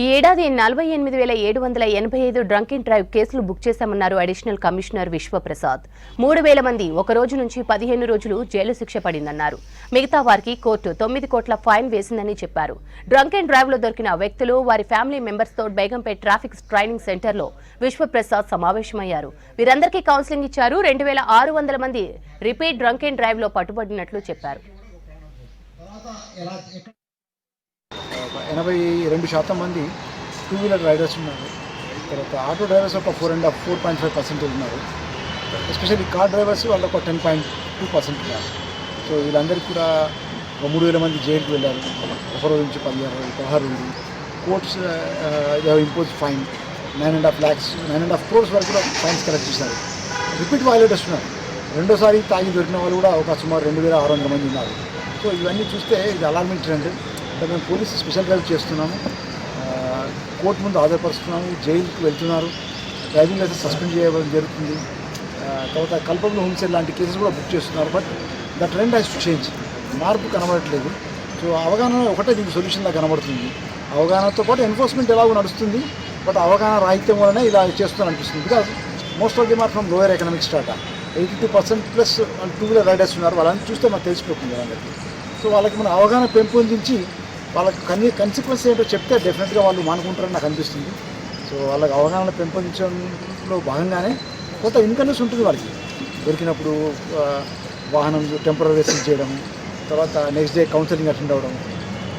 ఈ ఏడాది 48,785 drunk and drive కేసులు బుక్ చేశామన్నారు అడిషనల్ కమిషనర్ విశ్వప్రసాద్. 3,000 మంది ఒక రోజు నుంచి 15 రోజులు జైలు శిక్ష పడిందన్నారు. మిగతా వారికి కోర్టు 9 కోట్ల ఫైన్ వేసిందని చెప్పారు. డ్రంక్ అండ్ డ్రైవ్ లో దొరికిన వ్యక్తులు వారి ఫ్యామిలీ మెంబర్స్ తో బేగంపేట్ ట్రాఫిక్ ట్రైనింగ్ సెంటర్ లో విశ్వప్రసాద్ సమావేశమయ్యారు. వీరందరికీ కౌన్సిలింగ్ ఇచ్చారు. 2,600 మంది రిపీట్ డ్రంక్ అండ్ డ్రైవ్ లో పట్టుబడినట్లు చెప్పారు. 82% మంది టూ వీలర్ రైడర్స్ ఉన్నారు. తర్వాత ఆటో డ్రైవర్స్ ఒక 4.5% ఉన్నారు. ఎస్పెషల్లీ కార్ డ్రైవర్స్ వాళ్ళు ఒక 10.2% ఉన్నారు. సో వీళ్ళందరికీ కూడా 3,000 మంది జైలుకి వెళ్ళారు. ఒకరోజు నుంచి 16 ఉంది. Courts impose fine 9.5 lakhs 9.5 crores వరకు కూడా ఫైన్స్ కలెక్ట్ చేశారు. రిపీట్ వైలేటర్స్ ఉన్నారు. రెండోసారి తాగి దొరికిన వాళ్ళు కూడా ఒక సుమారు 2,600 మంది ఉన్నారు. సో ఇవన్నీ చూస్తే ఇది అలార్మింగ్ ట్రెండ్. అంటే మేము పోలీసు స్పెషల్ డ్రైవ్ చేస్తున్నాము, కోర్టు ముందు హాజరుపరుస్తున్నాము, జైలుకి వెళ్తున్నారు, డ్రైవింగ్ లైసెన్స్ సస్పెండ్ చేయడం జరుగుతుంది. తర్వాత కల్పబుల్ హోమ్సైడ్ లాంటి కేసెస్ కూడా బుక్ చేస్తున్నారు. But the trend has to change. మార్పు కనబడట్లేదు. సో అవగాహన ఒకటే దీనికి సొల్యూషన్లా కనబడుతుంది. అవగాహనతో పాటు ఎన్ఫోర్స్మెంట్ ఎలాగో నడుస్తుంది. బట్ అవగాహన రాహిత్యం వలన ఇలా చేస్తున్నారు అనిపిస్తుంది. Because most of the are from lower economic strata. 82% plus వాళ్ళు టూ వీలర్ రైడర్స్ ఉన్నారు. వాళ్ళని చూస్తే మనకు తెలిసిపోతుంది వాళ్ళకి. సో వాళ్ళకి మనం అవగాహన పెంపొందించి వాళ్ళకి కన్సిక్వెన్స్ ఏంటో చెప్తే డెఫినెట్గా వాళ్ళు మానుకుంటారని నాకు అనిపిస్తుంది. సో వాళ్ళకి అవగాహన పెంపొందించడంలో భాగంగానే కొంత ఇన్కన్వీనియన్స్ ఉంటుంది వాళ్ళకి. దొరికినప్పుడు వాహనం టెంపరీ సీజ్ చేయడం, తర్వాత నెక్స్ట్ డే కౌన్సిలింగ్ అటెండ్ అవ్వడం,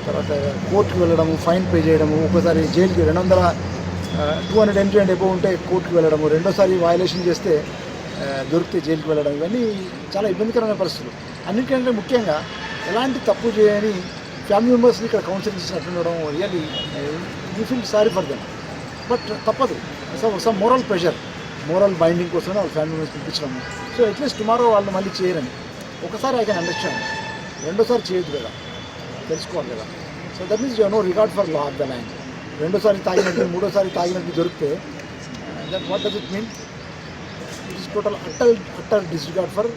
తర్వాత కోర్టుకు వెళ్ళడము, ఫైన్ పే చేయడము, ఒక్కోసారి జైలుకి 200 MJ అండ్ ఎబో ఉంటే కోర్టుకు వెళ్ళడము, రెండోసారి వయలేషన్ చేస్తే దొరికితే జైలుకి వెళ్ళడం, ఇవన్నీ చాలా ఇబ్బందికరమైన పరిస్థితులు. అన్నిటికంటే ముఖ్యంగా ఎలాంటి తప్పు చేయని ఫ్యామిలీ మెంబర్స్ని ఇక్కడ కౌన్సిలింగ్ చేసి అటెండ్ అవ్వడం really you feel sorry for them. But తప్పదు. Some moral pressure, moral binding కోసమే వాళ్ళ ఫ్యామిలీ మెంబర్స్ పిలిపించడము. సో అట్లీస్ట్ టుమారో వాళ్ళు మళ్ళీ చేయరని ఒకసారి ఐ కెన్ అండర్స్టాండ్. రెండోసారి చేయొద్దు కదా, తెలుసుకోవాలి కదా. So that means you know regard for law of the land. రెండోసారి తాగినట్టు మూడోసారి తాగినట్టు దొరికితే that what does it mean? It is total utter disregard for